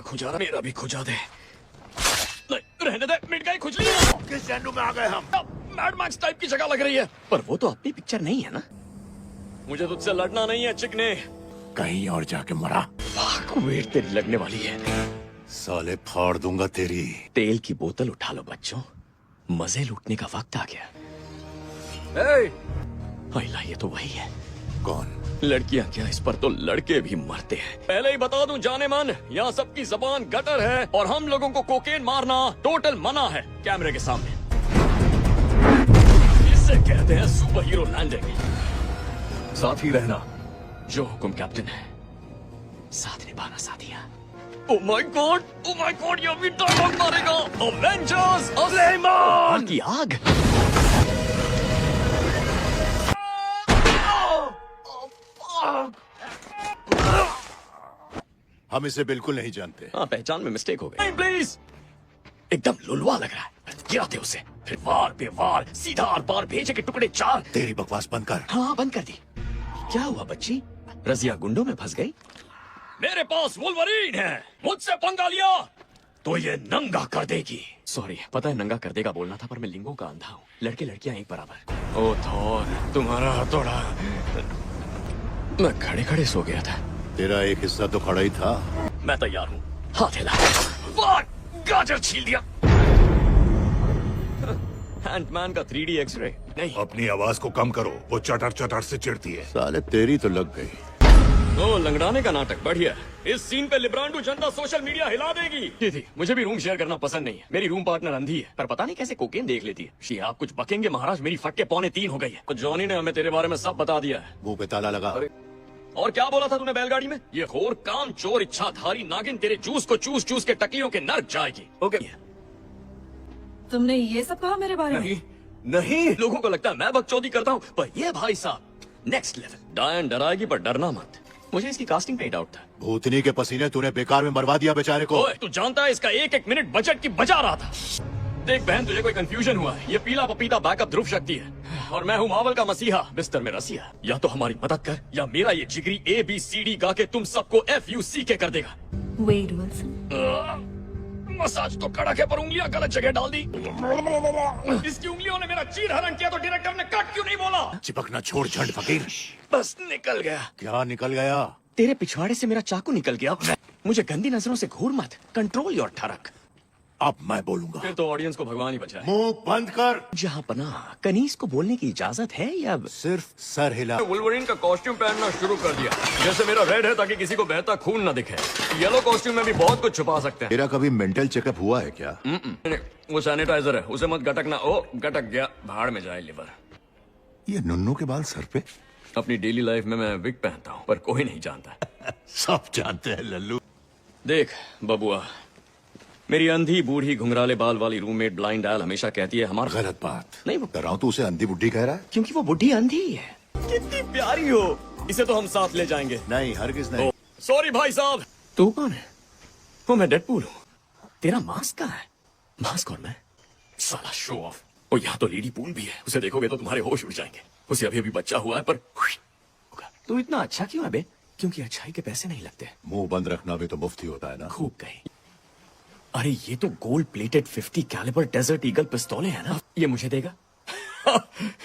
खुजा रहा, मेरा भी खुजा दे। नहीं, रहने दे, मिट गई खुजली। किस जेंडू में आ गए हम? मैड मैक्स टाइप की जगह लग रही है, पर वो तो अपनी पिक्चर नहीं है ना। मुझे तुझसे लड़ना नहीं है चिकने। कहीं और जाके मरा। वेट तेरी लगने वाली है। साले फाड़ दूंगा तेरी। तेल की बोतल उठा लो बच्चों, मजे लूटने का वक्त आ गया। अल्लाह, ये तो वही है। कौन? लड़कियां क्या, इस पर तो लड़के भी मरते हैं। पहले ही बता दूं जाने मन, यहाँ सबकी जबान गटर है और हम लोगों को कोकेन मारना टोटल मना है कैमरे के सामने। इसे कहते हैं सुपर हीरो लैंडिंग। साथ ही रहना, जो हुक्म कैप्टन है, साथ निभाना साथिया। ओह माय गॉड, ये अभी डायलॉग मारेगा। अवेंजर्स असलमान की आग। हम इसे बिल्कुल नहीं जानते। हाँ, पहचान में मिस्टेक हो गई। प्लीज, एकदम लुलवा लग रहा है। गिराते उसे, फिर वार पे वार, सीधा आर पार भेजे के टुकड़े चार। तेरी बकवास बंद कर। हाँ, बंद कर दी। क्या हुआ बच्ची, रजिया गुंडों में फंस गई? मेरे पास वुल्वरीन है, मुझसे पंगा लिया तो ये नंगा कर देगी। सॉरी, पता है नंगा कर देगा बोलना था, पर मैं लिंगों का अंधा हूँ। लड़के लड़कियां एक बराबर। ओ थॉर, तुम्हारा हथौड़ा। मैं खड़े खड़े सो गया था। तेरा एक हिस्सा तो खड़ा ही था। मैं तैयार हूँ, हाथ हिला। वाह, गाजर छील दिया। एंटमैन का 3D एक्सरे नहीं। अपनी आवाज को कम करो, वो चटर चटर से चिढ़ती है। साले तेरी तो लग गई। ओ, लंगड़ाने का नाटक बढ़िया। इस सीन पे लिब्रांडो जनता सोशल मीडिया हिला देगी। थी मुझे भी रूम शेयर करना पसंद नहीं है। मेरी रूम पार्टनर अंधी है, पर पता नहीं कैसे कोकेन देख लेती है। शी, आप कुछ बकेंगे महाराज, मेरी फटके 2:45 हो गई है। तो जॉनी ने हमें तेरे बारे में सब बता दिया है। मुंह पे ताला लगा। और क्या बोला था तूने बैलगाड़ी में? ये खोर काम चोर इच्छाधारी नागिन तेरे जूस को चूस चूस के टकियों के नर्क जाएगी। ओके, तुमने ये सब कहा मेरे बारे में? नहीं, लोगों को लगता है मैं बकचोदी करता हूँ, पर ये भाई साहब नेक्स्ट लेवल। डायन डराएगी पर डरना मत। मुझे इसकी कास्टिंग पे ही डाउट था। भूतनी के पसीने तूने बेकार में मरवा दिया बेचारे को। ओए, तू जानता है इसका एक एक मिनट बजट की बजा रहा था। देख बहन, तुझे कोई कंफ्यूजन हुआ है? ये पीला पपीता बैकअप ध्रुव शक्ति है और मैं हूँ मावल का मसीहा, बिस्तर में रसिया। या तो हमारी मदद कर, या मेरा ये जिगरी ABCD गा के तुम सबको FUCK कर देगा। वेट विल्सन, मसाज तो कड़क है, पर उंगलियां गलत जगह डाल दी। इसकी उंगलियों ने मेरा चीर हरण किया, तो डायरेक्टर ने कट क्यों नहीं बोला? चिपकना छोड़ झंड फकीर। बस निकल गया। क्या निकल गया? तेरे पिछवाड़े से मेरा चाकू निकल गया। मुझे गंदी नजरों से घूर मत, कंट्रोल योर ठरक। अब मैं बोलूंगा। फिर तो ऑडियंस को भगवान ही बचाए। मुंह बंद कर। जहाँ पनाह, कनीज को बोलने की इजाजत है या सिर्फ सर हिला। वुल्वरीन का कॉस्ट्यूम पहनना शुरू कर दिया। जैसे मेरा रेड है, ताकि किसी को बहता खून न दिखे। येलो कॉस्ट्यूम में भी बहुत कुछ छुपा सकते हैं। तेरा कभी मेंटल चेकअप हुआ है क्या? नहीं, वो सैनिटाइजर है, उसे मत गटकना। ओ, गटक गया, भाड़ में जाए लिवर। ये नुन्नू के बाल सर पे। अपनी डेली लाइफ में मैं विग पहनता हूँ, पर कोई नहीं जानता। सब जानते हैं लल्लू। देख बबुआ, मेरी अंधी बूढ़ी घुंघराले बाल वाली रूममेट ब्लाइंड एल हमेशा कहती है हमारा। गलत बात। नहीं, वो कर रहा हूँ, तू उसे अंधी बुड्ढी कह रहा है? क्योंकि वो बुढ़ी अंधी है। कितनी प्यारी हो, इसे तो हम साथ ले जाएंगे। नहीं, हरगिज नहीं। सॉरी भाई साहब। तू कौन है? वो मैं डेडपूल हूँ। तेरा मास्क कहाँ है? मास्क और मैं, साला शो ऑफ। और यहाँ तो लेडी पूल भी है, उसे देखोगे तो तुम्हारे होश उड़ जाएंगे। उसे अभी अभी बच्चा हुआ है, पर तू इतना अच्छा क्यों है बे? क्योंकि अच्छाई के पैसे नहीं लगते। मुंह बंद रखना भी तो मुफ्त ही होता है ना। खूब कही। अरे ये तो gold plated 50 calibre desert eagle पिस्तौलें हैं ना, ये मुझे देगा?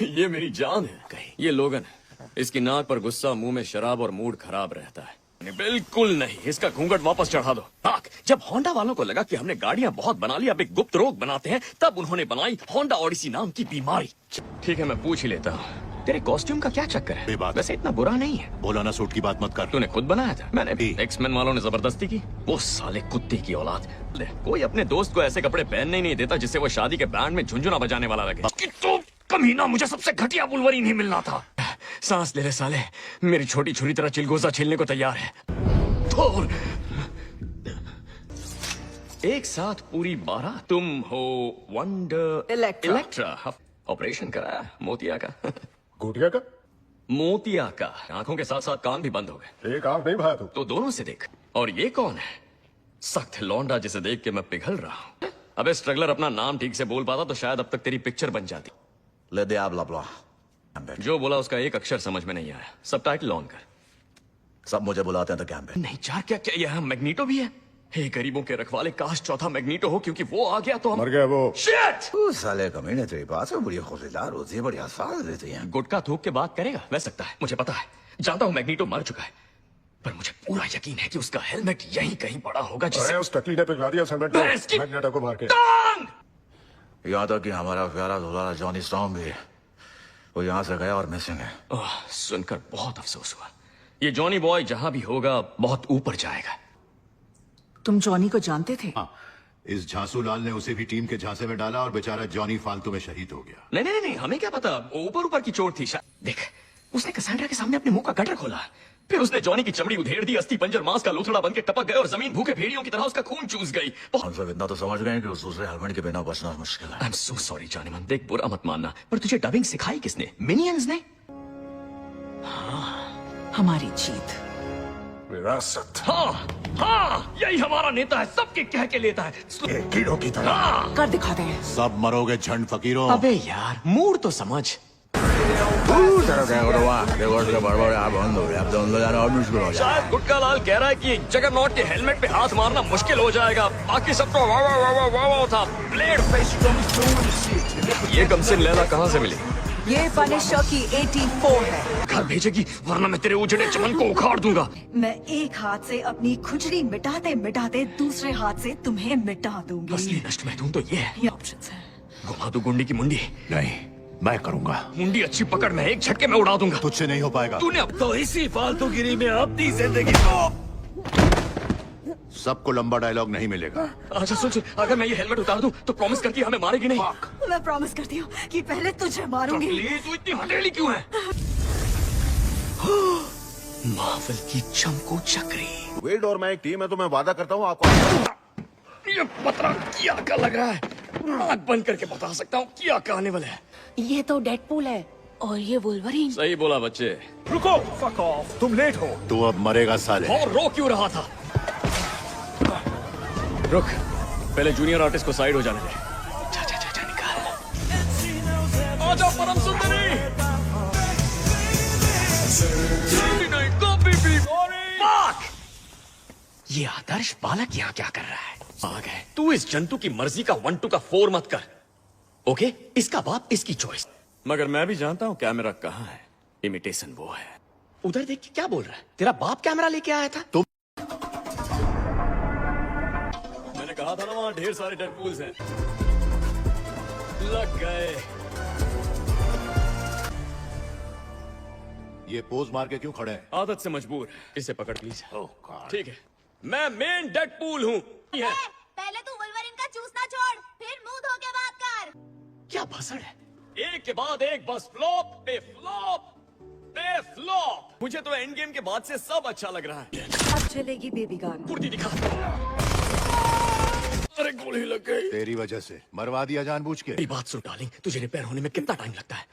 ये मेरी जान है। कहीं ये लोगन है, इसकी नाक पर गुस्सा, मुंह में शराब और मूड खराब रहता है। बिल्कुल नहीं, इसका घूंघट वापस चढ़ा दो। जब होंडा वालों को लगा कि हमने गाड़ियां बहुत बना ली, अब एक गुप्त रोग बनाते हैं, तब उन्होंने बनाई होंडा ओडिसी नाम की बीमारी। ठीक है, मैं पूछ ही लेता हूँ, तेरे कॉस्ट्यूम का क्या चक्कर है? बेबाक। वैसे इतना बुरा नहीं है। बोलाना सूट की बात मत कर। तूने खुद बनाया था? मैंने भी। भी। एक्समैन वालों ने जबरदस्ती की। वो साले कुत्ते की औलाद। ले, कोई अपने दोस्त को ऐसे कपड़े पहनने ही नहीं देता जिससे वो शादी के बैंड में झुंझुना बजाने वाला लगे। तो कमीना, मुझे सबसे घटिया वुल्वरीन ही मिलना था। सांस ले ले साले, मेरी छोटी छुरी तरह चिलगोजा छीलने को तैयार है। थोर। एक साथ पूरी 12। तुम हो वंडर इलेक्ट्रा। ऑपरेशन कराया मोतिया का। गुटिया का मोतिया का। आंखों के साथ साथ कान भी बंद हो गए। एक आंख नहीं भाया तू। तो दोनों से देख। और ये कौन है? सख्त लौंडा जिसे देख के मैं पिघल रहा हूँ। अबे स्ट्रगलर, अपना नाम ठीक से बोल पाता तो शायद अब तक तेरी पिक्चर बन जाती। Le diablo blah. जो बोला उसका एक अक्षर समझ में नहीं आया। सबटाइटल ऑन कर। सब मुझे बुलाते हैं तो कैंप नहीं चार क्या क्या, यहाँ मैग्नीटो भी है? हे गरीबों के रखवाले, काश चौथा मैग्नीटो हो, क्योंकि वो आ गया तो हम मर गया वो। शिट! साले कमीने तेरे पास में बड़ी खुशदार होती है, बड़ी आसान देती है। गुटका थूक के बात करेगा, वह सकता है, मुझे पता है। जानता हूँ मैग्नीटो मर चुका है, पर मुझे पूरा यकीन है कि उसका हेलमेट यहीं कहीं पड़ा होगा जिसे अरे उस टकली ने पिघला दिया सलमान अरे इसकी- मैग्नेटा को मार के। टांग! यहाँ तक कि हमारा प्यारा दुलारा जॉनी स्टॉर्म भी, वो यहाँ से गया और मिसिंग है। ओह, सुनकर बहुत अफसोस हुआ। ये जॉनी बॉय जहां भी होगा बहुत ऊपर जाएगा। तुम जॉनी को जानते थे? हाँ, इस झांसू लाल ने उसे भी टीम के झांसे में डाला और बेचारा जॉनी फालतू में शहीद हो गया। नहीं नहीं नहीं, हमें क्या पता, ऊपर ऊपर की चोट थी शायद। देख, उसने कसांड्रा के सामने अपने मुंह का गटर खोला, फिर उसने जॉनी की चमड़ी उधेड़ दी, अस्थि पंजर मांस का लोथड़ा बन के टपक गए और जमीन भूखे भेड़ियों की तरह उसका खून चूस गई। हम सब इतना तो समझ गए कि उस दूसरे हेलमेट के बिना बचना मुश्किल है। I am so sorry Jaaneman, देख बुरा मत मानना, पर तुझे डबिंग सिखाई किसने? मिनियंस ने? हमारी जीत। विरासत हाँ हाँ, यही हमारा नेता है, सबके कह के लेता है। ये कीड़ों की तरह। हाँ। कर दिखाते हैं। सब मरोगे झंड फकीरों। अबे यार, मूड तो समझ। शायद गुटका लाल कह रहा है कि जगरनॉट के हेलमेट पे हाथ मारना मुश्किल हो जाएगा, बाकी सब तो वाह वाह वाह वाह वाह वाह था। Blade face. ये कमसिन लैला कहाँ से मिली? ये पनिशर की 84 है। घर भेजेगी वरना मैं तेरे उजड़े चमन को उखाड़ दूंगा। मैं एक हाथ से अपनी खुजली मिटाते मिटाते दूसरे हाथ से तुम्हें मिटा दूंगी। असली नष्ट महतून तो ये है। ये ऑप्शंस हैं। घुमा दू गुंडी की मुंडी। नहीं, मैं करूंगा। मुंडी अच्छी पकड़ में, एक झटके में उड़ा दूंगा। तुझसे नहीं हो पाएगा। तूने अब तो इसी फालतूगिरी में अपनी जिंदगी को। सबको लंबा डायलॉग नहीं मिलेगा। अच्छा सुन सुन, अगर मैं ये हेलमेट उतार दूं तो प्रॉमिस करती है हमें मारेगी नहीं। मैं प्रॉमिस करती हूँ कि पहले तुझे मारूंगी। प्लीज, तू इतनी हथेली क्यों है? मार्वल की चमको चक्री। वेट और मैं एक टीम है तो मैं वादा करता हूँ आपको। ये पतरा क्या का लग रहा है? आँख बंद करके बता सकता हूँ क्या कहने वाला है। ये तो डेडपूल है और ये वुल्वरीन। सही बोला बच्चे। रुको, फक ऑफ, तुम लेट हो। तू अब मरेगा साले। और रो क्यों रहा था? रुक, पहले जूनियर आर्टिस्ट को साइड हो जाने दे। जा जा जा जा, निकाल। आजा परम सुंदरी। नहीं, कभी भी। Fuck! ये आदर्श बालक यहाँ क्या कर रहा है? आ गए। तू इस जंतु की मर्जी का 1 2 का 4 मत कर, ओके? इसका बाप, इसकी चॉइस। मगर मैं भी जानता हूँ कैमरा कहाँ है। इमिटेशन वो है। उधर देख के क्या बोल रहा है? तेरा बाप कैमरा लेके आया था? तुम- मैंने कहा था ना वहाँ ढेर सारे डेडपूल्स हैं। लग गए। ये पोज मार के क्यों खड़े हैं? आदत से मजबूर। इसे पकड़ प्लीज। ठीक है, मैं मेन डेडपूल हूँ। ये पहले तू वुल्वरीन का चूसना छोड़, फिर मुंह धो के बात कर। क्या भाषण है? एक के बाद एक बस फ्लॉप पे फ्लॉप पे फ्लॉप। मुझे तो एंड गेम के बाद से सब अच्छा लग रहा है। अब चलेगी बेबी गन। कुर्ती दिखा। अरे गोली लग गई। तेरी वजह से मरवा दिया जानबूझ के। मेरी बात सुन डार्लिंग, तुझे रिपेयर होने में कितना टाइम लगता है?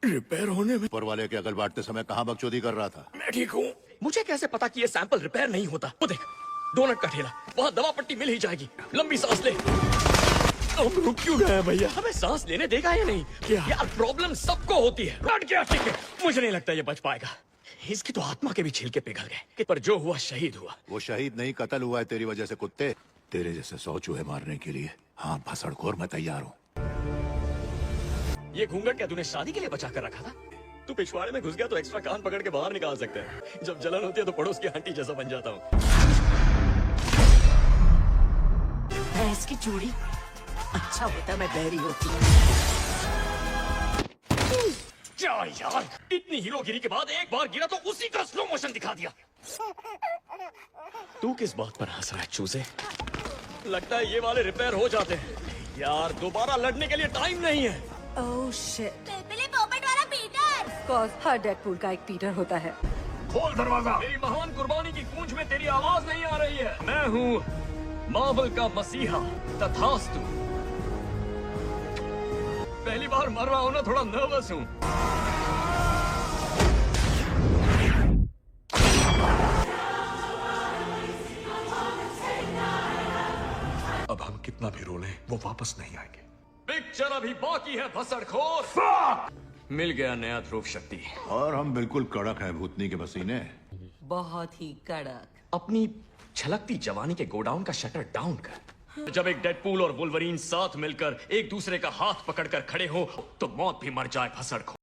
रिपेयर होने में? ऊपर वाले के अगल बांटते समय कहाँ बकचोदी कर रहा था? मैं ठीक हूँ। मुझे कैसे पता कि ये सैंपल रिपेयर नहीं होता? वो देख, डोनट का ठेला, वहाँ दवा पट्टी मिल ही जाएगी। लंबी सांस ले। अब रुक क्यों गया भैया? हमें सांस लेने देगा या नहीं? क्या? यार प्रॉब्लम सबको होती है। रट गया, ठीक है। मुझे नहीं लगता ये बच पाएगा। इसकी तो आत्मा के भी छिलके पिघल गए, पर जो हुआ शहीद हुआ। वो शहीद नहीं, कत्ल हुआ है तेरी वजह से। कुत्ते, तेरे जैसे 100 चूहे मारने के लिए हाँ भसड़खोर मैं तैयार हूँ। ये घूंघट क्या तूने शादी के लिए बचा कर रखा था? तू पिछवाड़े में घुस गया तो एक्स्ट्रा कान पकड़ के बाहर निकाल सकते हैं। जब जलन होती है तो पड़ोस की आंटी जैसा बन जाता हूँ। भैंस की चूड़ी। अच्छा होता मैं बहरी होती। क्या यार, इतनी हीरोगिरी के बाद एक बार गिरा तो उसी का स्लो मोशन दिखा दिया। तू किस बात पर हंस रहा है चूजे? लगता है ये वाले रिपेयर हो जाते हैं। यार दोबारा लड़ने के लिए टाइम नहीं है। Oh shit. पिलपिली पोपट वाला Peter. Of course her Deadpool का एक पीटर होता है। खोल दरवाजा। मेरी महान कुर्बानी की गूंज में तेरी आवाज नहीं आ रही है। मैं हूँ मार्वल का मसीहा तथास्तु। पहली बार मर रहा हूँ ना, थोड़ा नर्वस हूँ। अब हम कितना भी रोलें वो वापस नहीं आएंगे। पिक्चर अभी बाकी है भसड़खोर। मिल गया नया ध्रुव शक्ति। और हम बिल्कुल कड़क हैं भूतनी के पसीने। बहुत ही कड़क। अपनी छलकती जवानी के गोडाउन का शटर डाउन कर। जब एक डेडपूल और वुल्वरीन साथ मिलकर एक दूसरे का हाथ पकड़कर खड़े हो तो मौत भी मर जाए भसड़ खो।